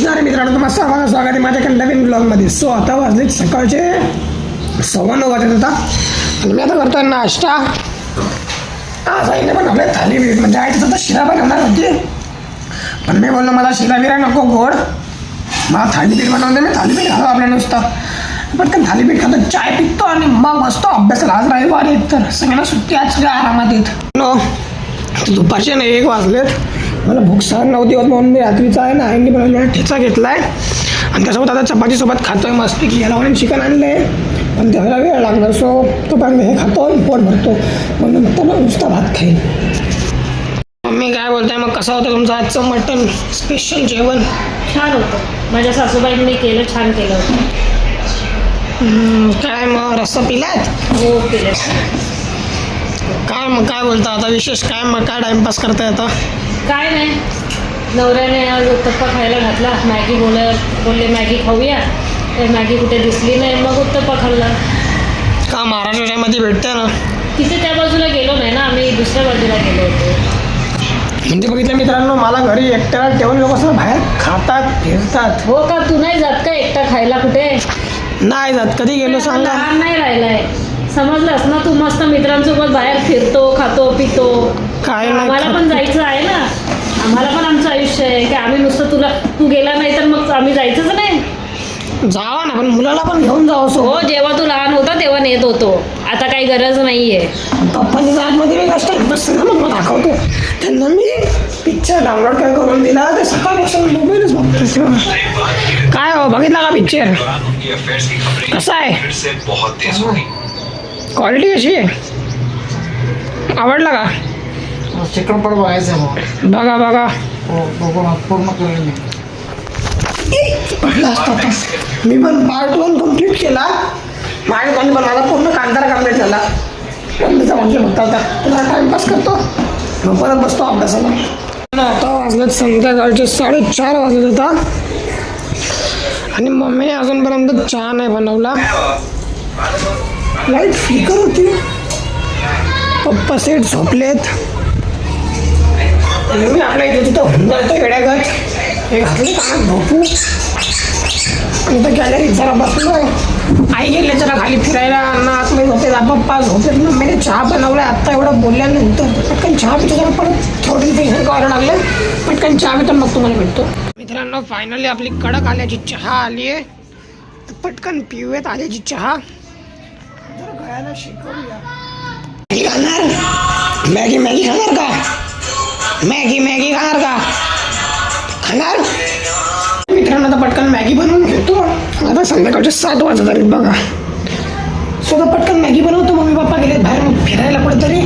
नमस्कार मित्रांनो, तुम्हाला सर्वांना स्वागत आहे माझ्या नवीन ब्लॉगमध्ये. सो आता वाजले सकाळचे 9:15 वाजत होता आणि मी आता करतोय नाश्ता. आज आईने पण आपल्या थालीपीठ म्हणजे आई तिथं शिरा बनवणार होती, पण मी बोललो मला शिरा बिरा नको, गोड मला थालीपीठ बनवते. मी थालीपीठ खातो आपल्या नुसतं, पटकन थालीपीठ खातो, चाय पितो आणि मग बसतो अभ्यासाला. आज रविवार आहेत तर सगळ्यांना सुट्टी, आज सगळ्या आरामात येत. नो दुपारचे 1 वाजलेत, मला भूक सहन नव्हती होत म्हणून मी रात्रीचा आहे ना आईने बनवलेला ठेचा घेतला आहे आणि त्यासोबत आता चपातीसोबत खातो आहे मस्तपैकी. याला म्हणून चिकन आणलं आहे पण त्याला वेळ लागणार, सो तो पण हे खातो पोट भरतो म्हणून नंतर नुसता भात खाईन. मम्मी काय बोलताय मग, कसं होतं तुमचं आजचं मटन स्पेशल जेवण? छान होतं, माझ्या सासूबाईंनी केलं, छान केलं होतं. काय मग रस्सा पिलात? हो केलं. काय मग काय बोलता आता विशेष काय, मग काय टाइमपास करताय आता? काय नाही, नवऱ्याने आज उत्तप्पा खायला घातला. मॅगी बोलले मॅगी खाऊया, तर मॅगी कुठे दिसली नाही, मग उत्तप्पा खाल्ला. का महाराष्ट्रामध्ये भेटते ना? तिथे त्या बाजूला गेलो नाही ना, आम्ही दुसऱ्या बाजूला गेलो होतो. म्हणजे बघितलं मित्रांनो, मला घरी एकट्याला ठेवून लोक असं बाहेर खातात फिरतात. हो का, तू नाही जात का एकटा खायला कुठे? नाही जात. कधी गेलो सांगा? लहान नाही राहिलाय, समजलंस ना? तू मस्त मित्रांसोबत बाहेर फिरतो, खातो पितो. काय नाही आम्हाला पण जायचं आहे ना, आम्हाला पण आमचं आयुष्य आहे की आम्ही नुसतं तू गेला नाही तर मग आम्ही जायचंच नाही. जावा ना, पण मुलाला पण घेऊन जावं. सो हो, जेव्हा तू लहान होता तेव्हा नेत होतो, आता काही गरज नाहीये. पप्पांच्या आतमध्ये मी कष्ट बसतं ना, मग मला दाखवतो त्यांना. मी पिक्चर डाउनलोड काय करून दिला, ते सकाळपासून मोबाईलच बघतो. काय हो, बघितला का पिक्चर? कसा आहे? क्वालिटी कशी आहे? आवडला का? चित्रपट बघायचं मग बघा बघा, पूर्ण करेल. पडला असता आता. मी पण पार्ट 1 कम्प्लीट केला, माझ्या पण मला पूर्ण कांतारा कम्प्लीट झाला. त्याचा म्हणजे बघता होता, तुला टाइमपास करतो मग परत बसतो अभ्यासाला. आता वाजलेत संध्याकाळचे 4:30 वाजत होता आणि मम्मीने अजूनपर्यंत चहा नाही बनवला. लाईट फ्लिकर होती, पप्पा सेट झोपलेत आणि मी आपल्या इथे तिथं होऊन जातो वेड्यागत. हे घातले कानात झोपू आणि तर गॅलरीत जरा बसलोय. आई गेले जरा खाली फिरायला, अन्न आतमध्ये झोपे, पप्पा झोपेत. मम्मीने चहा बनवला आत्ता एवढं बोलल्यानंतर. पटकन चहा पितो, जरा परत थोडी टेन्शन करायला लागलं. पटकन चहा पितो मग तुम्हाला भेटतो. मित्रांनो, फायनली आपली कडक आल्याची चहा आली आहे, पटकन पिऊयात आल्याची चहा. जरा गळ्याला शिकवूया. खाणार मॅगी खाणार का? मॅगी खाणार का? खाणार? मित्रांनो, आता पटकन मॅगी बनवून घेतो. आता संध्याकाळचे 7 वाजत आहेत बघा. सो आता पटकन मॅगी बनवतो. मम्मी पप्पा गेलेत बाहेर फिरायला कुठेतरी,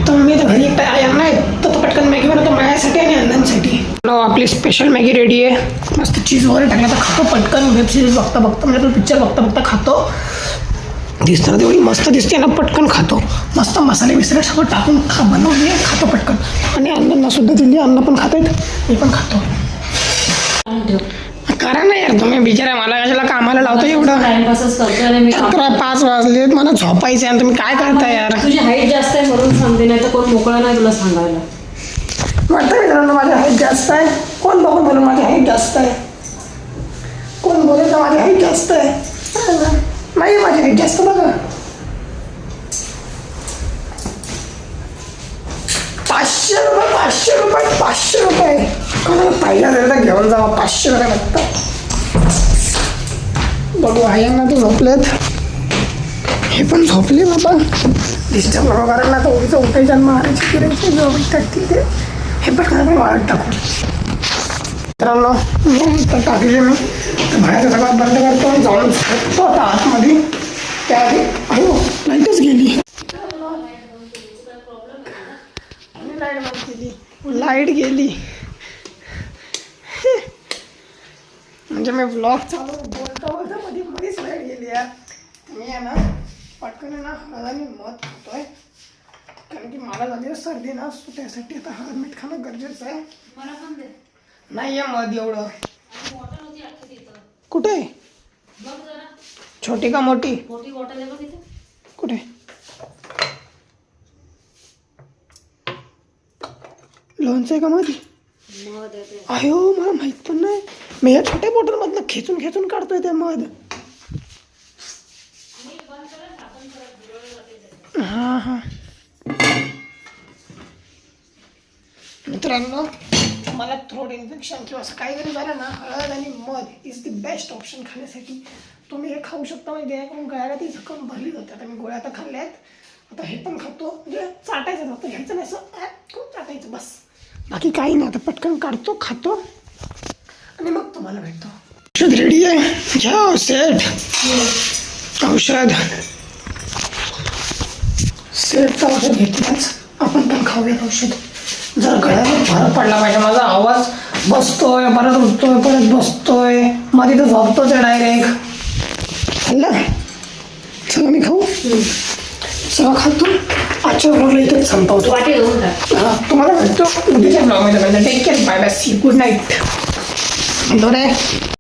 तर मी आता घरी एकटा यांना आहे तर पटकन मॅगी बनवतो माझ्यासाठी आणि अण्णांसाठी. आपली स्पेशल मॅगी रेडी आहे. मस्त चीज वगैरे टाकलं तर खातो पटकन. वेब सिरीज बघता म्हणजे पिक्चर बघता खातो. दिसताना तेवढी मस्त दिसते ना, पटकन खातो. मस्त मसाले बिसाले सगळं टाकून बनवली खातो पटकन. आणि अण्णांना सुद्धा दिली, अण्णा पण खात आहेत, मी पण खातो. करा ना यार तुम्ही, बिचारा मला कशाला कामाला लावतो एवढं. टाइमपासच करतोय मी. 5 वाजलेत, मला झोपायचं आहे आणि तुम्ही काय करता यार? तुझी हाईट जास्त आहे म्हणून सांगते, नाही तर कोण मोकळा नाही तुला सांगायला. वाटतं मित्रांनो माझी हाईट जास्त आहे. कोण बघून बोलून माझी हाईट जास्त आहे? कोण बोलेल का माझी हाईट जास्त आहे? नाही, माझी हाईट जास्त बघा. 500 रुपये पहिला जर घेऊन जावं. 500 रुपये लागतात. बघू आयांना तर झोपलेत, हे पण झोपले बाबा. डिस्टर्ब नको करायला, तर उगीचं उठायच्या मारायची फिरायची जवळ टाकतील ते. हे पण वाढत टाकू. मित्रांनो, तर टाकले मी, तर बाहेरचं सगळं बंद करतो, जाऊन झोपतो आता आतमध्ये. त्याआधी हो लाईटच गेली. लाईट गेली म्हणजे मी ब्लॉग चालू बोलता मध्येच लाईट गेली यार. मी आहे ना पटकन आहे ना हळद मध खातोय, कारण की मला झाली सर्दी ना, त्यासाठी आता हळद मीठ खाणं गरजेचं आहे. नाही आहे मध एवढं. कुठे? छोटी का मोठी? कुठे? लोणचं आहे का मध्ये? मध आहे ते. अयो मला माहित पण नाही. मी या छोट्या बॉटलमधनं खेचून खेचून काढतोय ते मध. हां हां मित्रांनो, मला थ्रोट इन्फेक्शन किंवा असं काही जरी झालं ना, हळद आणि मध इज द बेस्ट ऑप्शन खाण्यासाठी. तुम्ही हे खाऊ शकता. म्हणजे जेणेकरून गळ्याला ती झकम भरली जाते. आता मी गोळ्या तर खाल्ल्या आहेत, आता हे पण खातो. म्हणजे चाटायचं फक्त, घ्यायचं नाही असं खूप चाटायचं बस, बाकी काही नाही. आता पटकन काढतो, खातो आणि मग तुम्हाला भेटतो. औषध रेडी आहे, घ्या औषध. औषध सेटचं औषध घेतलंच, आपण पण खाऊयात औषध. जर गळ्याला फरक पडला पाहिजे. माझा आवाज बसतोय, परत उठतोय, परत बसतोय, मध्ये तर झोपतोच आहे डायरेक्ट. खाल्लं सगळं मी खाऊ, सगळं खातो. आजच्या ब्लॉगला इथंच संपवतो. वाटी घेऊन टाक. हां, तुम्हाला भेटतो उद्याच्या ब्लॉगमध्ये. Take care, bye bye, see good night. बरोबर आहे.